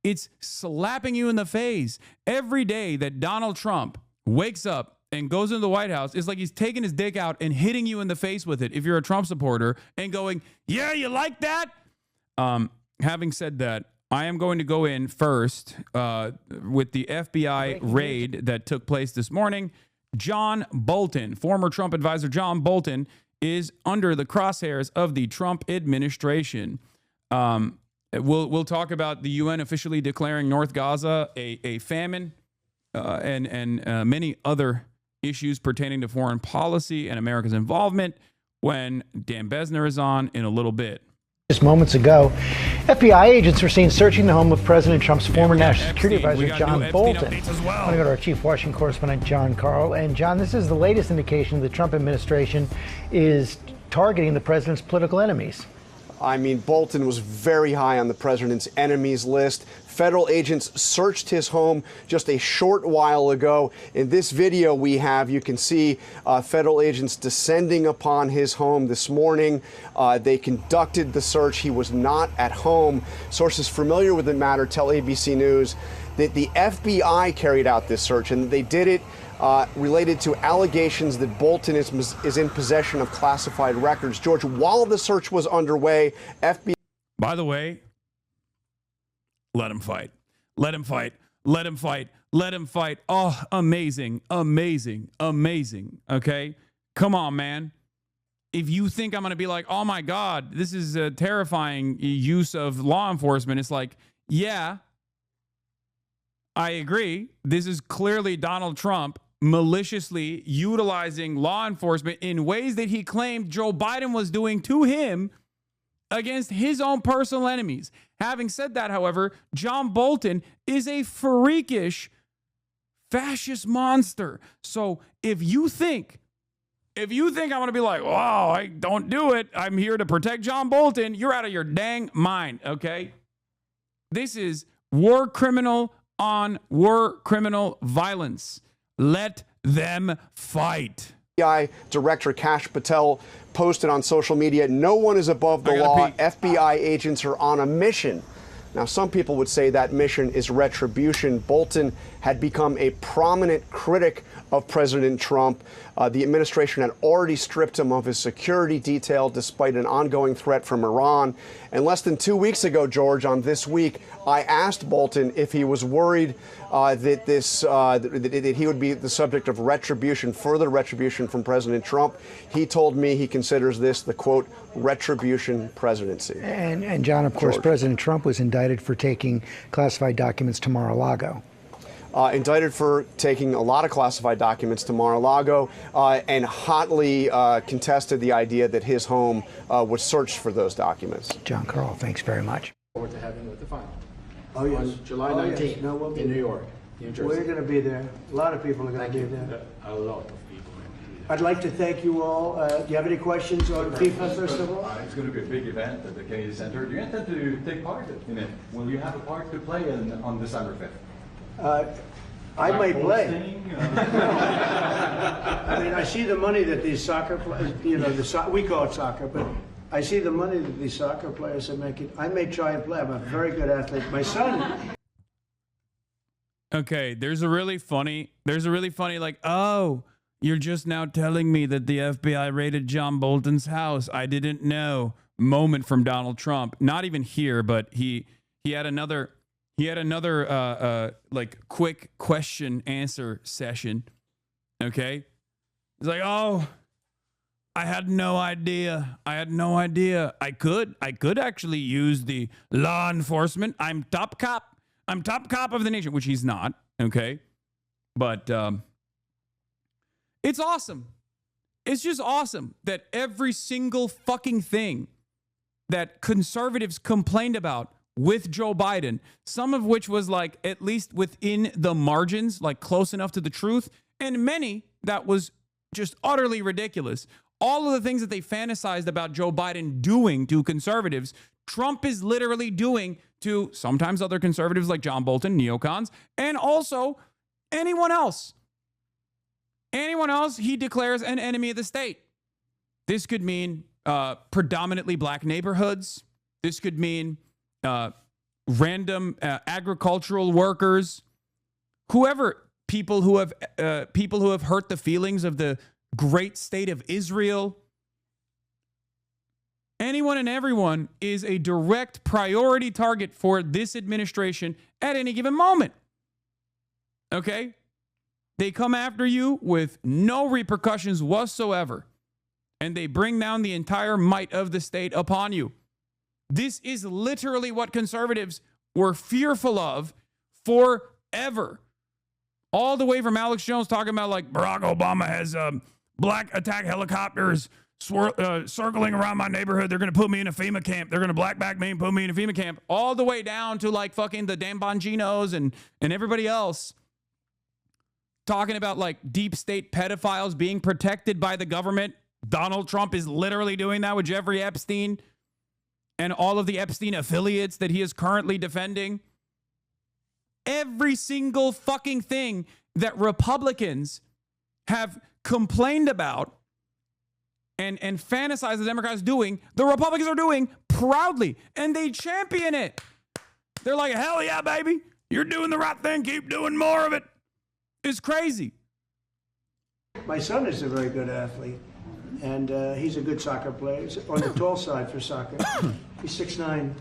It's slapping you in the face. Every day that Donald Trump wakes up and goes into the White House, it's like he's taking his dick out and hitting you in the face with it if you're a Trump supporter and going, yeah, you like that? Having said that, I am going to go in first with the FBI raid that took place this morning. John Bolton, former Trump advisor John Bolton, is under the crosshairs of the Trump administration. We'll talk about the UN officially declaring North Gaza a famine and many other issues pertaining to foreign policy and America's involvement when Dan Besner is on in a little bit. Just moments ago, FBI agents were seen searching the home of President Trump's former national security advisor, John Bolton. I want to go to our chief Washington correspondent, John Carl. And John, this is the latest indication the Trump administration is targeting the president's political enemies. I mean, Bolton was very high on the president's enemies list. Federal agents searched his home just a short while ago. In this video we have, you can see federal agents descending upon his home this morning. They conducted the search. He was not at home. Sources familiar with the matter tell ABC News that the FBI carried out this search, and they did it related to allegations that Bolton is in possession of classified records. George, while the search was underway, FBI... By the way, let him fight. Let him fight. Let him fight. Let him fight. Oh, amazing, amazing, amazing. Okay? Come on, man. If you think I'm going to be like, oh, my God, this is a terrifying use of law enforcement, it's like, yeah, I agree. This is clearly Donald Trump maliciously utilizing law enforcement in ways that he claimed Joe Biden was doing to him against his own personal enemies. Having said that, however, John Bolton is a freakish fascist monster. So if you think I'm going to be like, wow, I don't do it, I'm here to protect John Bolton, you're out of your dang mind, okay? This is war criminal on war criminal violence. Let them fight. FBI Director Kash Patel posted on social media, no one is above the law. FBI agents are on a mission. Now, some people would say that mission is retribution. Bolton had become a prominent critic of President Trump. The administration had already stripped him of his security detail despite an ongoing threat from Iran. And less than 2 weeks ago, George, on This Week, I asked Bolton if he was worried that he would be the subject of retribution, further retribution from President Trump. He told me he considers this the, quote, retribution presidency. And John, of course, George, President Trump was indicted for taking classified documents to Mar-a-Lago. Indicted for taking a lot of classified documents to Mar-a-Lago and hotly contested the idea that his home was searched for those documents. John Carl, thanks very much. Forward to having with the final. Oh, yes. On July 19th Yes. No, we'll be in New there. York, New Jersey. We're going to be there. A lot of people are going to be there. A lot of people are going to be there. I'd like to thank you all. Do you have any questions on FIFA, first of all? It's going to be a big event at the Kennedy Center. Do you intend to take part in it? Will you have a part to play on December 5th? I might play. Hosting, I mean, I see the money that these soccer players, we call it soccer, but I see the money that these soccer players are making. I may try and play. I'm a very good athlete. My son. Okay, there's a really funny, like, oh, you're just now telling me that the FBI raided John Bolton's house. I didn't know. Moment from Donald Trump. Not even here, but he had another like quick question answer session. Okay. He's like, oh, I had no idea. I could actually use the law enforcement. I'm top cop of the nation, which he's not. Okay. But it's awesome. It's just awesome that every single fucking thing that conservatives complained about with Joe Biden, some of which was like at least within the margins, like close enough to the truth, and many that was just utterly ridiculous. All of the things that they fantasized about Joe Biden doing to conservatives, Trump is literally doing to sometimes other conservatives like John Bolton, neocons, and also anyone else. Anyone else he declares an enemy of the state. This could mean predominantly black neighborhoods. This could mean random agricultural workers, whoever, people who have hurt the feelings of the great state of Israel. Anyone and everyone is a direct priority target for this administration at any given moment. Okay? They come after you with no repercussions whatsoever, and they bring down the entire might of the state upon you. This is literally what conservatives were fearful of forever. All the way from Alex Jones talking about like Barack Obama has black attack helicopters circling around my neighborhood. They're going to put me in a FEMA camp. They're going to black back me and put me in a FEMA camp. All the way down to like fucking the Dan Bonginos and everybody else talking about like deep state pedophiles being protected by the government. Donald Trump is literally doing that with Jeffrey Epstein and all of the Epstein affiliates that he is currently defending. Every single fucking thing that Republicans have complained about and fantasize the Democrats doing, the Republicans are doing proudly, and they champion it. They're like, hell yeah, baby. You're doing the right thing. Keep doing more of it. It's crazy. My son is a very good athlete, and he's a good soccer player. He's on the tall side for soccer. He's 6'9".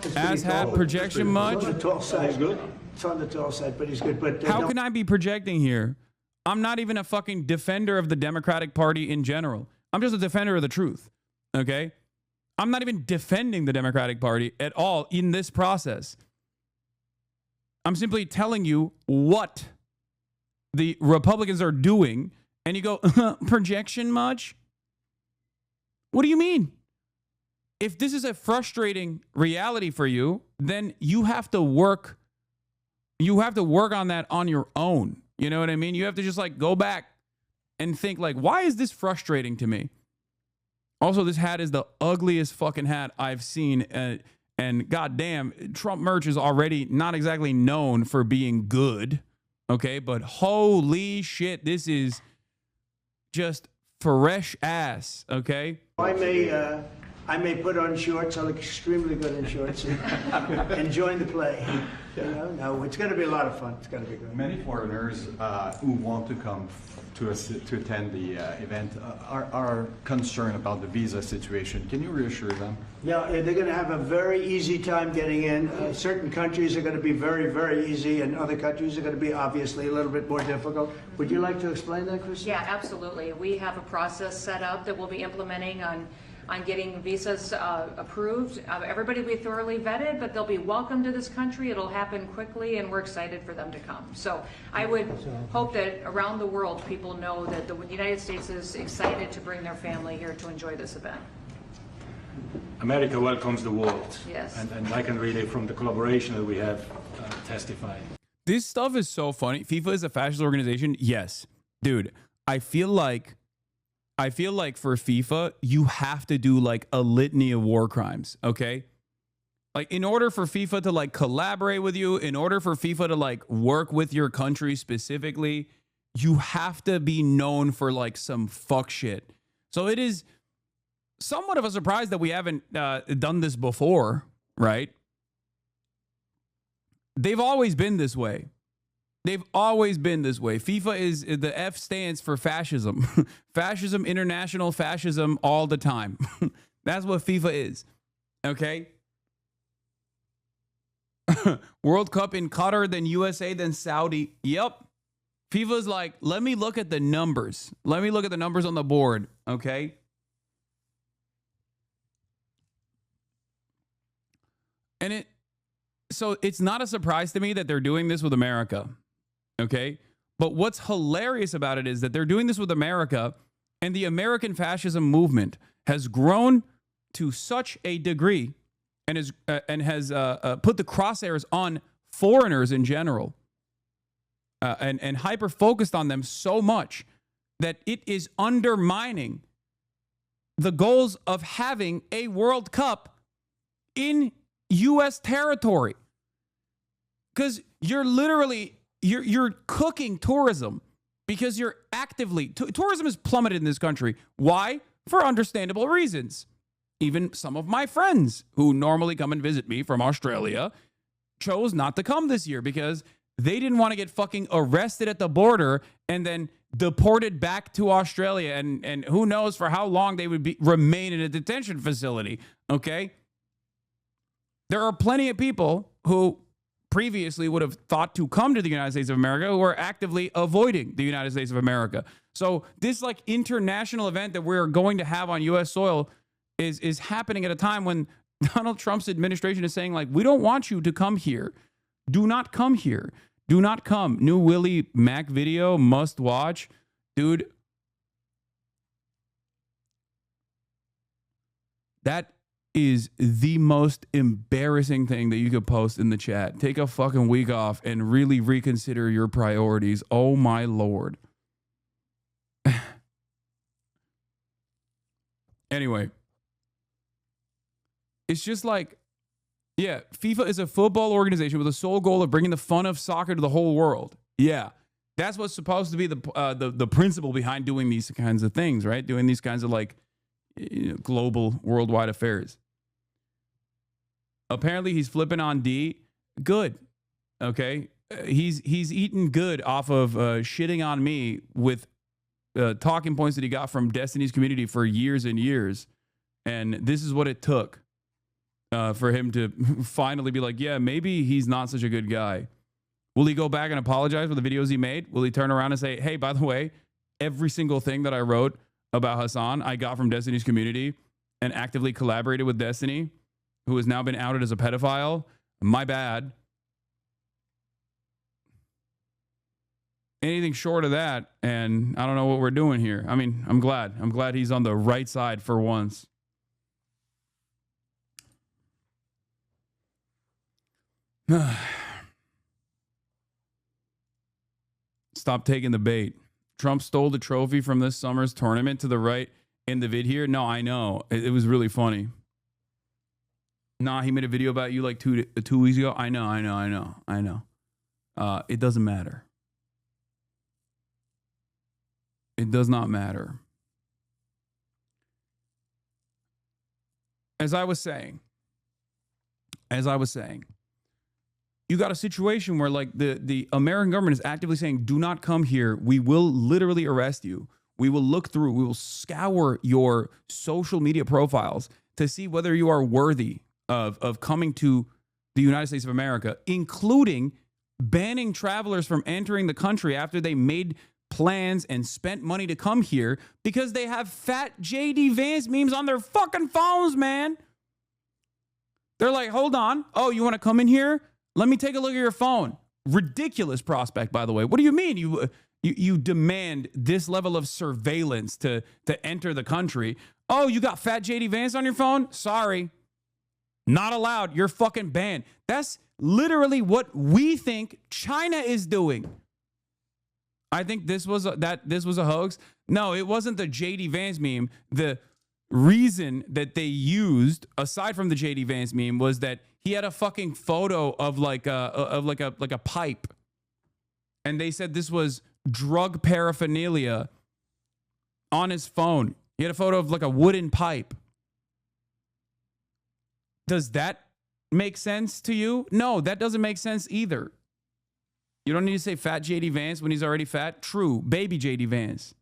Ashab projection much? On the tall side. He's good. It's on the tall side, but he's good. But how can I be projecting here? I'm not even a fucking defender of the Democratic Party in general. I'm just a defender of the truth, okay? I'm not even defending the Democratic Party at all in this process. I'm simply telling you what the Republicans are doing, and you go, projection much? What do you mean? If this is a frustrating reality for you, then you have to work on that on your own. You know what I mean? You have to just like go back and think like, why is this frustrating to me? Also, this hat is the ugliest fucking hat I've seen. And goddamn, Trump merch is already not exactly known for being good. Okay, but holy shit, this is just fresh ass. Okay. I may put on shorts. I look extremely good in shorts and join the play. You know, no, it's going to be a lot of fun. It's going to be good. Many foreigners who want to come to attend the event are concerned about the visa situation. Can you reassure them? Yeah, they're going to have a very easy time getting in. Certain countries are going to be very, very easy, and other countries are going to be obviously a little bit more difficult. Would you like to explain that, Chris? Yeah, absolutely. We have a process set up that we'll be implementing on getting visas approved. Everybody will be thoroughly vetted, but they'll be welcome to this country. It'll happen quickly, and we're excited for them to come. So I would hope that around the world, people know that the United States is excited to bring their family here to enjoy this event. America welcomes the world. Yes. And I can really, from the collaboration that we have, testify. This stuff is so funny. FIFA is a fascist organization. Yes. Dude, I feel like for FIFA, you have to do like a litany of war crimes, okay? Like in order for FIFA to like collaborate with you, in order for FIFA to like work with your country specifically, you have to be known for like some fuck shit. So it is somewhat of a surprise that we haven't done this before, right? They've always been this way. They've always been this way. FIFA is, the F stands for fascism. Fascism, international fascism all the time. That's what FIFA is. Okay? World Cup in Qatar, then USA, then Saudi. Yep. FIFA's like, let me look at the numbers. Let me look at the numbers on the board. Okay? And so it's not a surprise to me that they're doing this with America. Okay. But what's hilarious about it is that they're doing this with America, and the American fascism movement has grown to such a degree and has put the crosshairs on foreigners in general and hyper focused on them so much that it is undermining the goals of having a World Cup in U.S. territory. Because you're literally... You're cooking tourism because you're actively... tourism has plummeted in this country. Why? For understandable reasons. Even some of my friends who normally come and visit me from Australia chose not to come this year because they didn't want to get fucking arrested at the border and then deported back to Australia. And who knows for how long they would remain in a detention facility. Okay. There are plenty of people who previously would have thought to come to the United States of America who are actively avoiding the United States of America. So this like international event that we're going to have on U.S. soil is happening at a time when Donald Trump's administration is saying, like, we don't want you to come here. Do not come here. Do not come. New Willie Mac video, must watch. Dude, that is the most embarrassing thing that you could post in the chat. Take a fucking week off and really reconsider your priorities. Oh my Lord. Anyway, it's just like, yeah, FIFA is a football organization with a sole goal of bringing the fun of soccer to the whole world. Yeah, that's what's supposed to be the principle behind doing these kinds of things, right? Doing these kinds of like global, worldwide affairs. Apparently, he's flipping on D. Good, okay. He's eating good off of shitting on me with talking points that he got from Destiny's community for years and years, and this is what it took. For him to finally be like, yeah, maybe he's not such a good guy. Will he go back and apologize for the videos he made? Will he turn around and say, hey, by the way, every single thing that I wrote about Hasan, I got from Destiny's community and actively collaborated with Destiny, who has now been outed as a pedophile? My bad. Anything short of that, and I don't know what we're doing here. I mean, I'm glad. I'm glad he's on the right side for once. Stop taking the bait. Trump stole the trophy from this summer's tournament to the right in the vid here. No, I know. It was really funny. Nah, he made a video about you like two weeks ago. I know. It doesn't matter. It does not matter. As I was saying, you got a situation where like the American government is actively saying, do not come here. We will literally arrest you. We will look through, we will scour your social media profiles to see whether you are worthy of coming to the United States of America, including banning travelers from entering the country after they made plans and spent money to come here because they have fat JD Vance memes on their fucking phones, man. They're like, hold on. Oh, you want to come in here? Let me take a look at your phone. Ridiculous prospect, by the way. What do you mean you demand this level of surveillance to enter the country? Oh, you got fat JD Vance on your phone? Sorry. Not allowed. You're fucking banned. That's literally what we think China is doing. I think this was a hoax. No, it wasn't the JD Vance meme. The reason that they used, aside from the JD Vance meme, was that he had a fucking photo of like a pipe, and they said this was drug paraphernalia on his phone. He had a photo of like a wooden pipe. Does that make sense to you? No, that doesn't make sense either. You don't need to say fat JD Vance when he's already fat. True, baby JD Vance.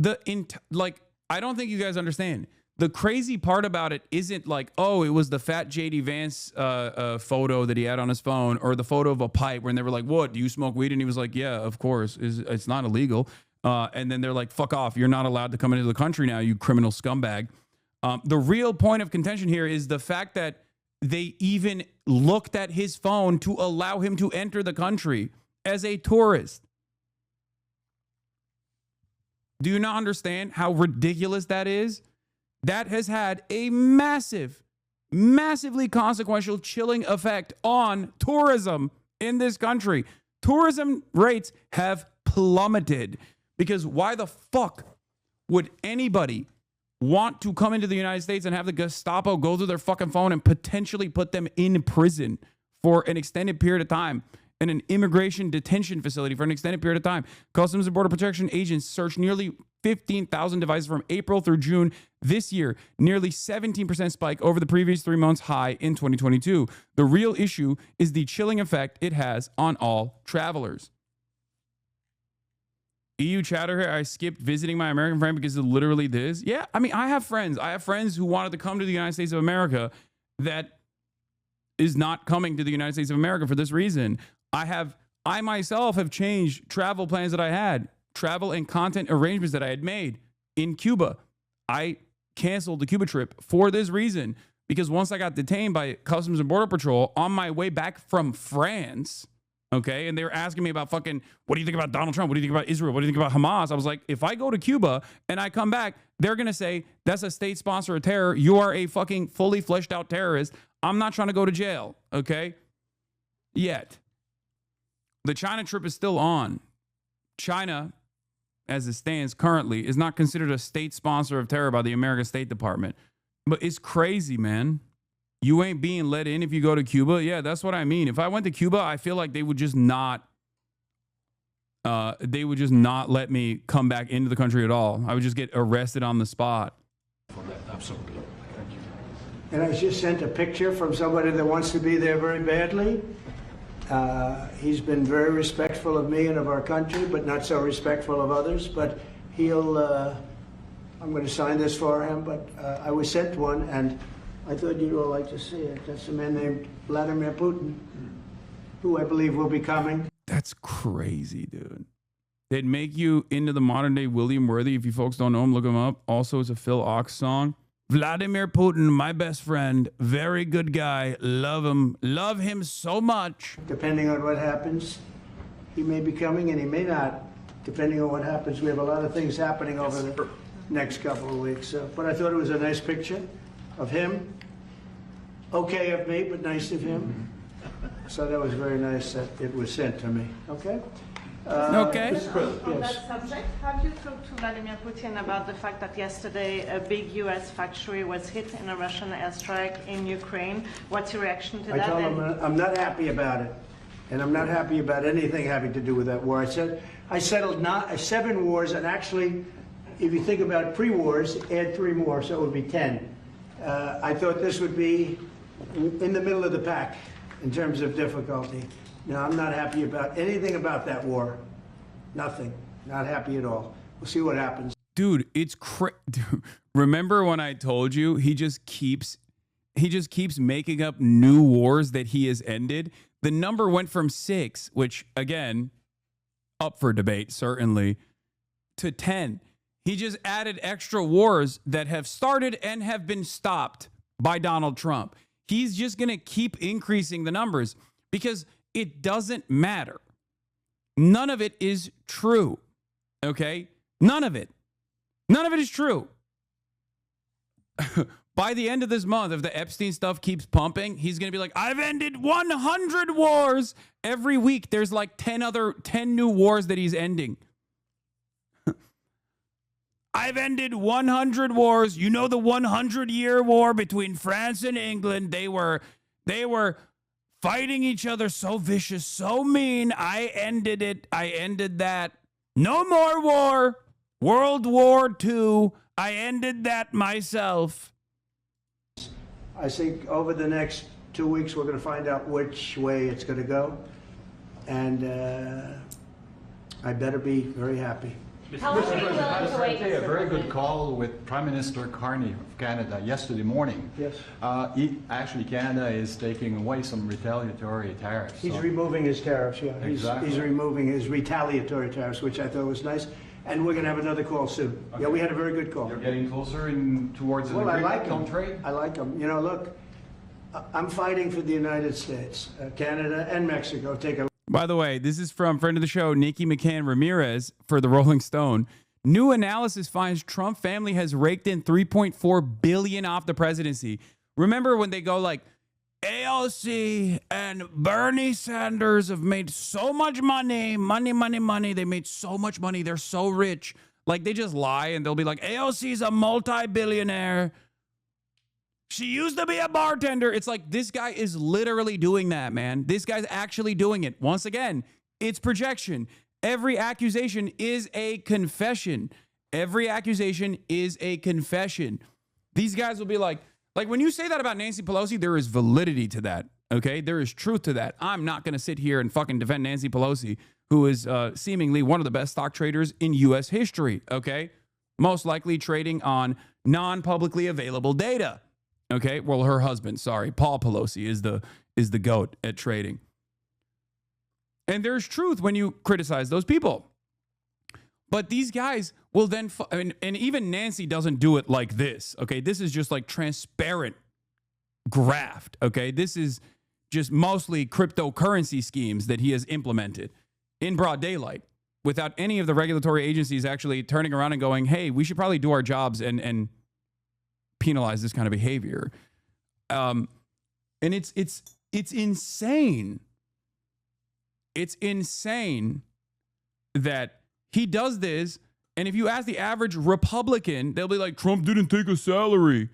I don't think you guys understand. The crazy part about it isn't like, oh, it was the fat JD Vance photo that he had on his phone, or the photo of a pipe when they were like, what, do you smoke weed? And he was like, yeah, of course. It's not illegal. And then they're like, fuck off. You're not allowed to come into the country now, you criminal scumbag. The real point of contention here is the fact that they even looked at his phone to allow him to enter the country as a tourist. Do you not understand how ridiculous that is? That has had a massively consequential chilling effect on tourism in this country. Tourism rates have plummeted because why the fuck would anybody want to come into the United States and have the Gestapo go through their fucking phone and potentially put them in prison for an extended period of time in an immigration detention facility for an extended period of time. Customs and Border Protection agents searched nearly 15,000 devices from April through June this year, nearly 17% spike over the previous 3 months high in 2022. The real issue is the chilling effect it has on all travelers. EU chatter here. I skipped visiting my American friend because of literally this. Yeah, I mean, I have friends who wanted to come to the United States of America that is not coming to the United States of America for this reason. I myself have changed travel plans that I had, travel and content arrangements that I had made in Cuba. I canceled the Cuba trip for this reason, because once I got detained by Customs and Border Patrol on my way back from France, okay, and they were asking me about fucking, what do you think about Donald Trump? What do you think about Israel? What do you think about Hamas? I was like, if I go to Cuba and I come back, they're going to say, that's a state sponsor of terror. You are a fucking fully fleshed out terrorist. I'm not trying to go to jail, okay? Yet. The China trip is still on. China, as it stands currently, is not considered a state sponsor of terror by the American State Department. But it's crazy, man. You ain't being let in if you go to Cuba. Yeah, that's what I mean. If I went to Cuba, I feel like they would just not let me come back into the country at all. I would just get arrested on the spot. For that, absolutely. Thank you. And I just sent a picture from somebody that wants to be there very badly. He's been very respectful of me and of our country, but not so respectful of others. But he'll, I'm going to sign this for him, but I was sent one, and I thought you'd all like to see it. That's a man named Vladimir Putin, who I believe will be coming. That's crazy, dude. They'd make you into the modern day William Worthy. If you folks don't know him, look him up. Also, it's a Phil Ox song. Vladimir Putin, my best friend, very good guy. Love him so much. Depending on what happens, he may be coming and he may not. Depending on what happens, we have a lot of things happening over the next couple of weeks. But I thought it was a nice picture of him. Okay of me, but nice of him. So that was very nice that it was sent to me. Okay? Okay. On that subject, have you talked to Vladimir Putin about the fact that yesterday a big U.S. factory was hit in a Russian airstrike in Ukraine? What's your reaction to that? I told him I'm not happy about it, and I'm not happy about anything having to do with that war. I said I settled 7 wars, and actually, if you think about pre-wars, add 3 more, so it would be 10. I thought this would be in the middle of the pack in terms of difficulty. No, I'm not happy about anything about that war. Nothing. Not happy at all. We'll see what happens. Dude, it's remember when I told you he just keeps making up new wars that he has ended? The number went from 6, which again, up for debate certainly, to 10. He just added extra wars that have started and have been stopped by Donald Trump. He's just going to keep increasing the numbers because it doesn't matter. None of it is true. Okay? None of it. None of it is true. By the end of this month, if the Epstein stuff keeps pumping, he's going to be like, I've ended 100 wars. Every week, there's like 10 new wars that he's ending. I've ended 100 wars. You know the 100-year war between France and England. They were fighting each other so vicious, so mean. I ended it. I ended that. No more war. World War II. I ended that myself. I think over the next 2 weeks, we're going to find out which way it's going to go. And I better be very happy. How long are you willing to wait? A very good call with Prime Minister Carney of Canada yesterday morning. Yes. Actually, Canada is taking away some retaliatory tariffs. He's removing his tariffs, yeah. Exactly. He's removing his retaliatory tariffs, which I thought was nice. And we're going to have another call soon. Okay. Yeah, we had a very good call. You're getting closer towards well, an I agreement like on him. trade? I like him. You know, look, I'm fighting for the United States. Canada and Mexico take a... By the way, this is from friend of the show, Nikki McCann Ramirez for the Rolling Stone. New analysis finds Trump family has raked in $3.4 billion off the presidency. Remember when they go like, AOC and Bernie Sanders have made so much money. They made so much money. They're so rich. Like they just lie and they'll be like, AOC's a multi-billionaire. she used to be a bartender. It's like, this guy is literally doing that, man. This guy's actually doing it. Once again, it's projection. Every accusation is a confession. Every accusation is a confession. These guys will be like when you say that about Nancy Pelosi, there is validity to that. Okay, there is truth to that. I'm not going to sit here and fucking defend Nancy Pelosi, who is seemingly one of the best stock traders in U.S. history. Okay, most likely trading on non-publicly available data. Okay, well, her husband, sorry, Paul Pelosi is the GOAT at trading. And there's truth when you criticize those people. But these guys will then, and even Nancy doesn't do it like this. Okay, this is just like transparent graft. Okay, this is just mostly cryptocurrency schemes that he has implemented in broad daylight without any of the regulatory agencies actually turning around and going, hey, we should probably do our jobs and penalize this kind of behavior. And it's insane. It's insane that he does this. And if you ask the average Republican, they'll be like, Trump didn't take a salary.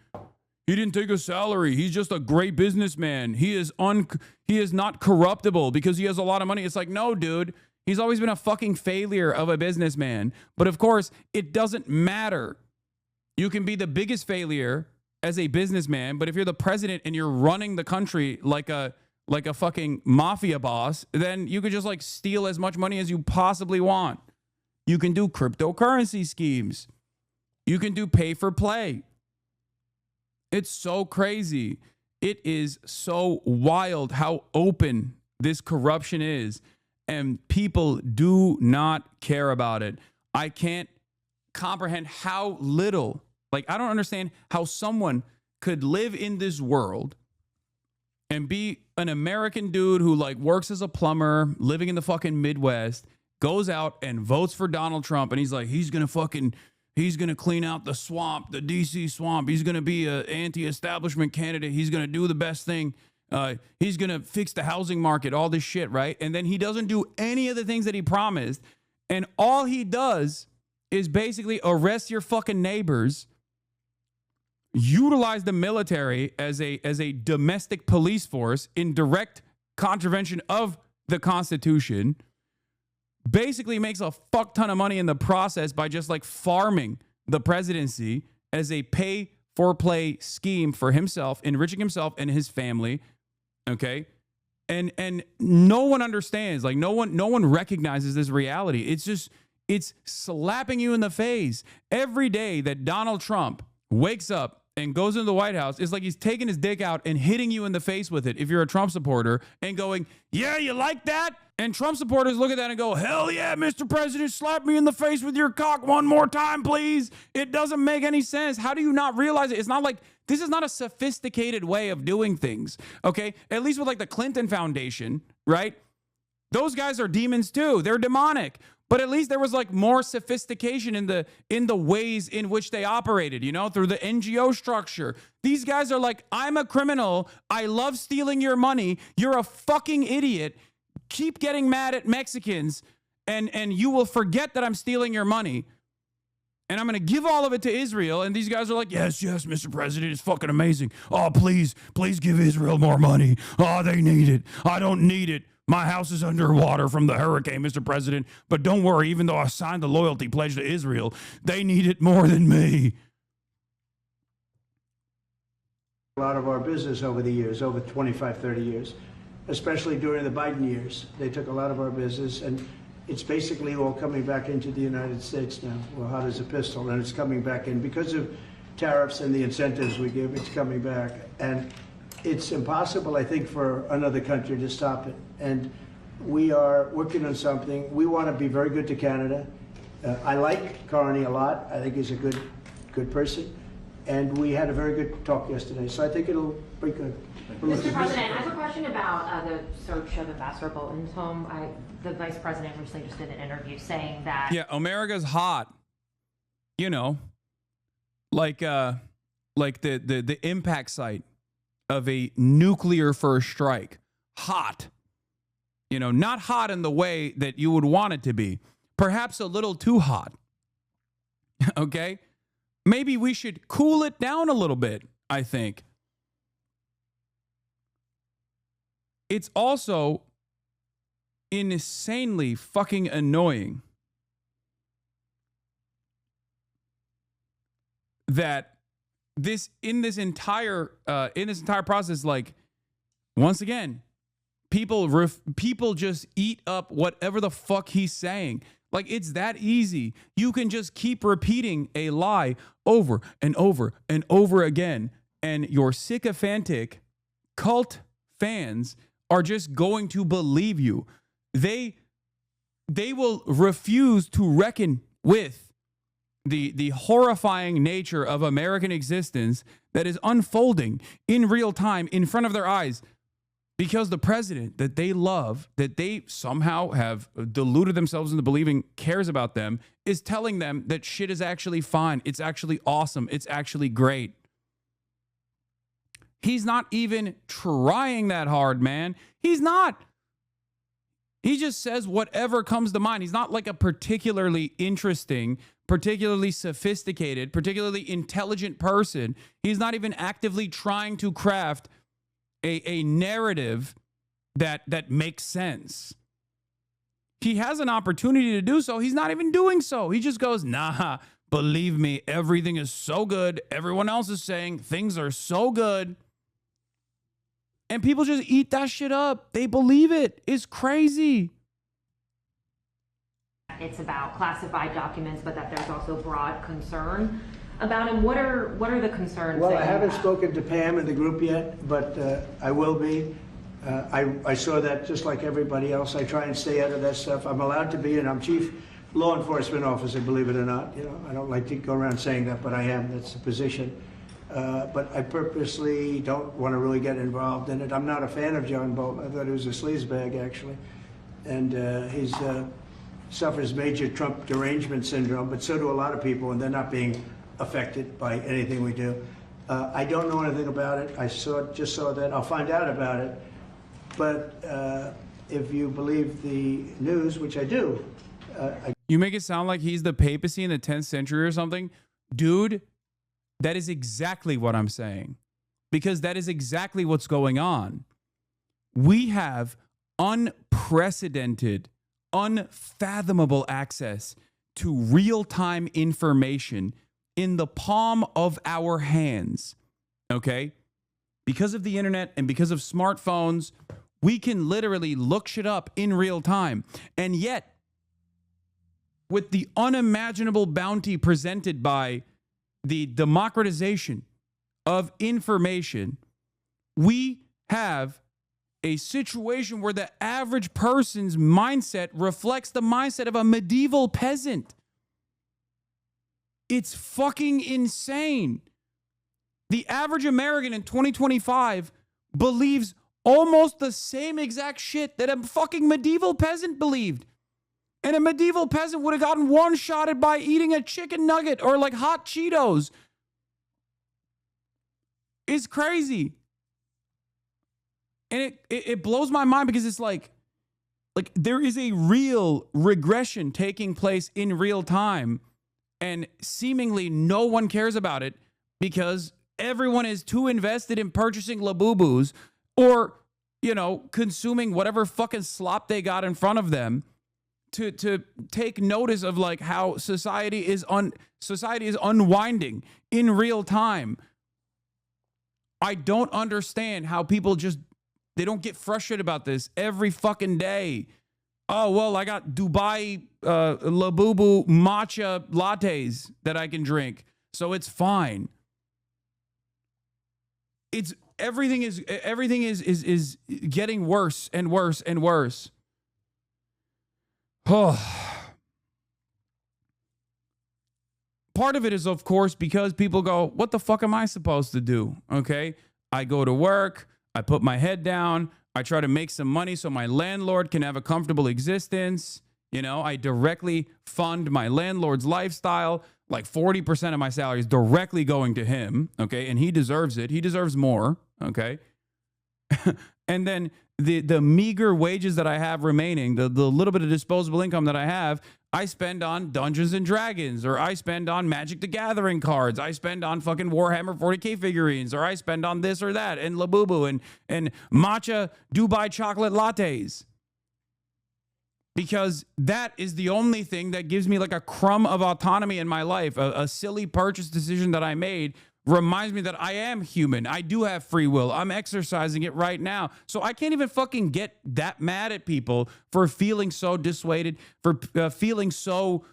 He didn't take a salary. He's just a great businessman. He is not corruptible because he has a lot of money. It's like, no, dude. He's always been a fucking failure of a businessman. But of course, it doesn't matter. You can be the biggest failure as a businessman, but if you're the president and you're running the country like a fucking mafia boss, then you could just like steal as much money as you possibly want. You can do cryptocurrency schemes. You can do pay for play. It's so crazy. It is so wild how open this corruption is, and people do not care about it. I can't comprehend how little, I don't understand how someone could live in this world and be an American dude who works as a plumber, living in the fucking Midwest, goes out and votes for Donald Trump, and he's like, he's going to clean out the swamp, the DC swamp. He's going to be an anti-establishment candidate. He's going to do the best thing. He's going to fix the housing market, all this shit, right? And then he doesn't do any of the things that he promised. And all he does is basically arrest your fucking neighbors, utilize the military as a domestic police force in direct contravention of the Constitution, basically makes a fuck ton of money in the process by just farming the presidency as a pay for play scheme for himself, enriching himself and his family. Okay. And no one understands, no one recognizes this reality. It's slapping you in the face every day that Donald Trump wakes up and goes into the White House. It's like he's taking his dick out and hitting you in the face with it if you're a Trump supporter, and going, yeah, you like that? And Trump supporters look at that and go, hell yeah, Mr. President, slap me in the face with your cock one more time, please. It doesn't make any sense. How do you not realize it? It's not like, this is not a sophisticated way of doing things, okay? At least with the Clinton Foundation, right? Those guys are demons too. They're demonic. But at least there was more sophistication in the ways in which they operated, through the NGO structure. These guys are like, I'm a criminal. I love stealing your money. You're a fucking idiot. Keep getting mad at Mexicans and you will forget that I'm stealing your money. And I'm going to give all of it to Israel. And these guys are like, yes, Mr. President, it's fucking amazing. Oh, please give Israel more money. Oh, they need it. I don't need it. My house is underwater from the hurricane, Mr. President. But don't worry, even though I signed the loyalty pledge to Israel, they need it more than me. A lot of our business over the years, over 25, 30 years, especially during the Biden years. They took a lot of our business, and it's basically all coming back into the United States now. We're hot as a pistol, and it's coming back in. Because of tariffs and the incentives we give, it's coming back. And it's impossible, I think, for another country to stop it. And we are working on something. We want to be very good to Canada. I like Carney a lot. I think he's a good person. And we had a very good talk yesterday. So I think it'll be good. Mr. President, I have a question about the search of Ambassador Bolton's home. The Vice President recently just did an interview saying that... Yeah, America's hot. Like the impact site of a nuclear first strike. Hot. Not hot in the way that you would want it to be. Perhaps a little too hot. Okay? Maybe we should cool it down a little bit, I think. it's also insanely fucking annoying that this entire process, like, once again, people just eat up whatever the fuck he's saying. Like, it's that easy. You can just keep repeating a lie over and over and over again, and your sycophantic cult fans are just going to believe you. They will refuse to reckon with the horrifying nature of American existence that is unfolding in real time in front of their eyes, because the president that they love, that they somehow have deluded themselves into believing cares about them, is telling them that shit is actually fine. It's actually awesome. It's actually great. He's not even trying that hard, man. He's not. He just says whatever comes to mind. He's not like a particularly interesting, particularly sophisticated, particularly intelligent person. He's not even actively trying to craft a narrative that makes sense. He has an opportunity to do so. He's not even doing so. He just goes, nah, believe me, everything is so good. Everyone else is saying things are so good. And people just eat that shit up. They believe it. It's crazy. It's about classified documents, but that there's also broad concern about him. What are the concerns? Well, I haven't spoken to Pam in the group yet, but I will be. I saw that just like everybody else. I try and stay out of that stuff. I'm allowed to be, and I'm chief law enforcement officer, believe it or not. You know, I don't like to go around saying that, but I am. That's the position. But I purposely don't want to really get involved in it. I'm not a fan of John Bolton. I thought he was a sleazebag, actually. And he suffers major Trump derangement syndrome, but so do a lot of people, and they're not being affected by anything we do. I don't know anything about it. I just saw that. I'll find out about it. But if you believe the news, which I do. You make it sound like he's the papacy in the 10th century or something. Dude, that is exactly what I'm saying. Because that is exactly what's going on. We have unprecedented, unfathomable access to real-time information in the palm of our hands, okay? Because of the internet and because of smartphones, we can literally look shit up in real time. And yet, with the unimaginable bounty presented by the democratization of information, we have a situation where the average person's mindset reflects the mindset of a medieval peasant. It's fucking insane. The average American in 2025 believes almost the same exact shit that a fucking medieval peasant believed. And a medieval peasant would have gotten one-shotted by eating a chicken nugget or like hot Cheetos. It's crazy. And it blows my mind because it's like there is a real regression taking place in real time. And seemingly no one cares about it because everyone is too invested in purchasing Labubus or, you know, consuming whatever fucking slop they got in front of them to take notice of like how society is unwinding in real time. I don't understand how people they don't get frustrated about this every fucking day. Oh, well, I got Dubai Labubu matcha lattes that I can drink, so it's fine. Everything is getting worse and worse and worse. Oh. Part of it is, of course, because people go, what the fuck am I supposed to do? Okay, I go to work, I put my head down, I try to make some money so my landlord can have a comfortable existence. You know, I directly fund my landlord's lifestyle. Like 40% of my salary is directly going to him. Okay. And he deserves it. He deserves more. Okay. And then the meager wages that I have remaining, the little bit of disposable income that I have, I spend on Dungeons and Dragons, or I spend on Magic the Gathering cards. I spend on fucking Warhammer 40K figurines, or I spend on this or that, and Labubu and matcha Dubai chocolate lattes. Because that is the only thing that gives me like a crumb of autonomy in my life. A silly purchase decision that I made reminds me that I am human. I do have free will. I'm exercising it right now. So I can't even fucking get that mad at people for feeling so dissuaded, for feeling so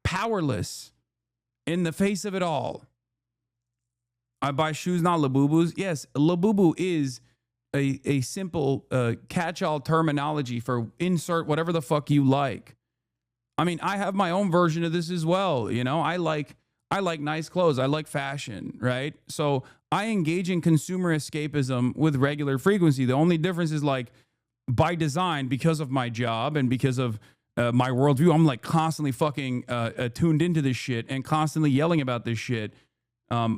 powerless in the face of it all. I buy shoes, not Labubus. Yes, Labubu is a simple catch-all terminology for insert whatever the fuck you like. I mean, I have my own version of this as well. You know, I like nice clothes. I like fashion, right? So I engage in consumer escapism with regular frequency. The only difference is like by design, because of my job and because of my worldview, I'm like constantly fucking tuned into this shit and constantly yelling about this shit.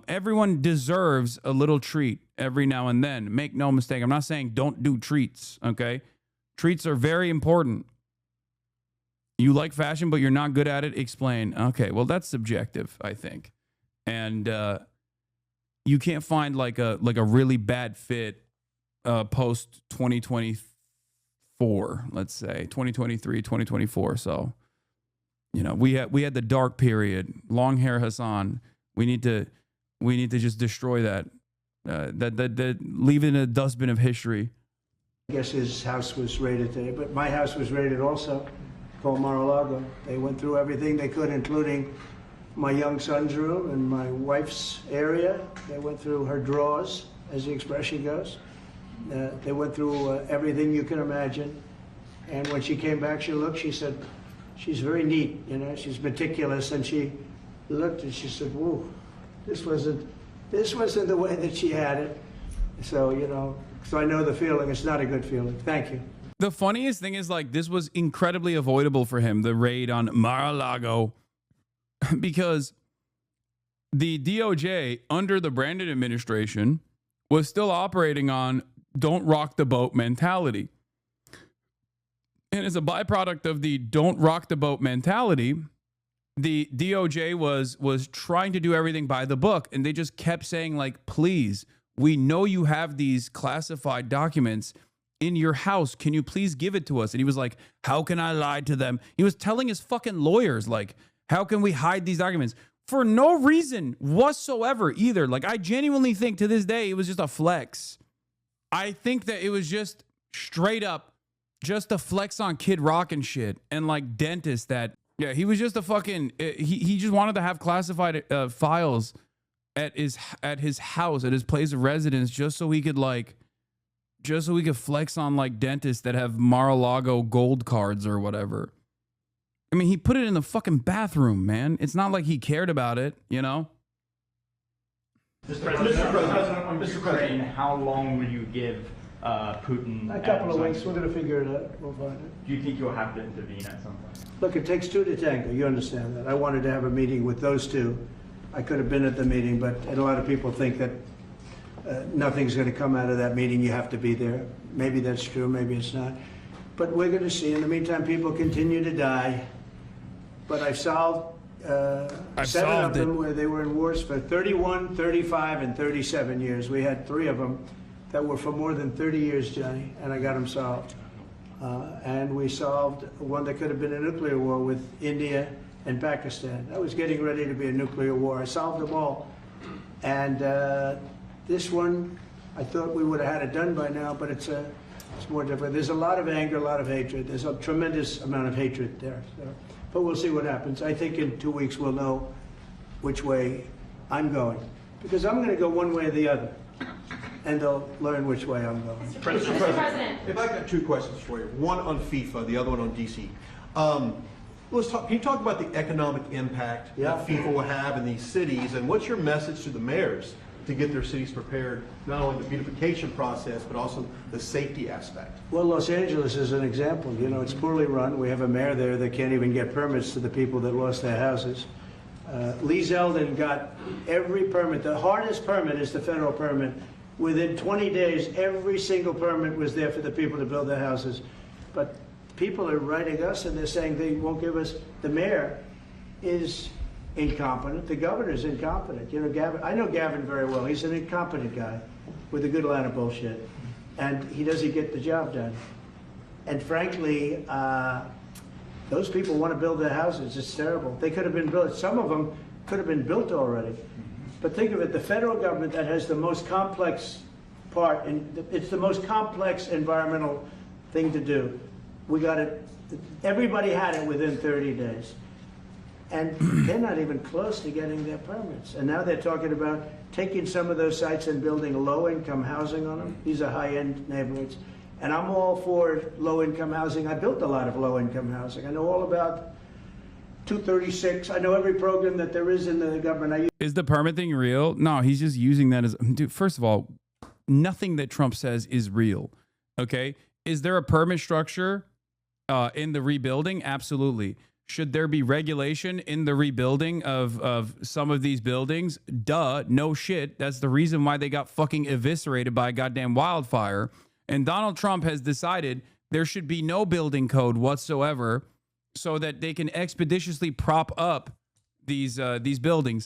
Everyone deserves a little treat every now and then. Make no mistake. I'm not saying don't do treats, okay? Treats are very important. You like fashion, but you're not good at it? Explain. Okay, well, that's subjective, I think. And you can't find like a really bad fit post 2024, let's say, 2023, 2024. So, you know, we had the dark period, long hair Hasan. We need to just destroy that. Leave it in a dustbin of history. I guess his house was raided today, but my house was raided also, called Mar-a-Lago. They went through everything they could, including my young son's room and my wife's area. They went through her drawers, as the expression goes. They went through everything you can imagine. And when she came back, she said, she's very neat, you know, she's meticulous, and she looked and she said, whoa, this wasn't the way that she had it. So, you know, so I know the feeling. It's not a good feeling. Thank you. The funniest thing is, like, this was incredibly avoidable for him, the raid on Mar-a-Lago, because the DOJ under the Brandon administration was still operating on don't rock the boat mentality. And as a byproduct of the don't rock the boat mentality, the DOJ was trying to do everything by the book, and they just kept saying, like, please, we know you have these classified documents in your house. Can you please give it to us? And he was like, how can I lie to them? He was telling his fucking lawyers, like, how can we hide these documents? For no reason whatsoever either. Like, I genuinely think to this day it was just a flex. I think that it was just straight up just a flex on Kid Rock and shit, and like dentist that, yeah, he was just a fucking, he just wanted to have classified files at his house, at his place of residence, just so he could flex on like dentists that have Mar-a-Lago gold cards or whatever. I mean, he put it in the fucking bathroom, man. It's not like he cared about it, you know? Mr. President, how long will you give Putin? A couple of weeks. We're going to figure it out. We'll find it. Do you think you'll have to intervene at some point? Look, it takes two to tango. You understand that. I wanted to have a meeting with those two. I could have been at the meeting, but a lot of people think that nothing's going to come out of that meeting. You have to be there. Maybe that's true. Maybe it's not. But we're going to see. In the meantime, people continue to die. But I've solved seven of them where they were in wars for 31, 35, and 37 years. We had 3 of them that were for more than 30 years, Johnny, and I got them solved. And we solved one that could have been a nuclear war with India and Pakistan. That was getting ready to be a nuclear war. I solved them all. And this one, I thought we would have had it done by now, but it's more different. There's a lot of anger, a lot of hatred. There's a tremendous amount of hatred there. So, but we'll see what happens. I think in 2 weeks we'll know which way I'm going, because I'm going to go one way or the other, and they'll learn which way I'm going. Mr. President, if I got 2 questions for you, one on FIFA, the other one on DC. Let's talk. Can you talk about the economic impact that FIFA will have in these cities, and what's your message to the mayors to get their cities prepared, not only the beautification process, but also the safety aspect? Well, Los Angeles is an example. You know, it's poorly run. We have a mayor there that can't even get permits to the people that lost their houses. Lee Zeldin got every permit. The hardest permit is the federal permit. Within 20 days, every single permit was there for the people to build their houses. But people are writing us and they're saying they won't give us, the mayor is incompetent, the governor's incompetent. You know, Gavin, I know Gavin very well. He's an incompetent guy with a good line of bullshit. And he doesn't get the job done. And frankly, those people want to build their houses. It's terrible. They could have been built, some of them could have been built already. But think of it, the federal government that has the most complex part, and it's the most complex environmental thing to do. We got it, everybody had it within 30 days. And they're not even close to getting their permits. And now they're talking about taking some of those sites and building low-income housing on them. These are high-end neighborhoods. And I'm all for low-income housing. I built a lot of low-income housing. I know all about 236. I know every program that there is in the government. Is the permit thing real? No, he's just using that as... Dude, first of all, nothing that Trump says is real, okay? Is there a permit structure in the rebuilding? Absolutely. Should there be regulation in the rebuilding of some of these buildings? Duh, no shit. That's the reason why they got fucking eviscerated by a goddamn wildfire. And Donald Trump has decided there should be no building code whatsoever so that they can expeditiously prop up these buildings.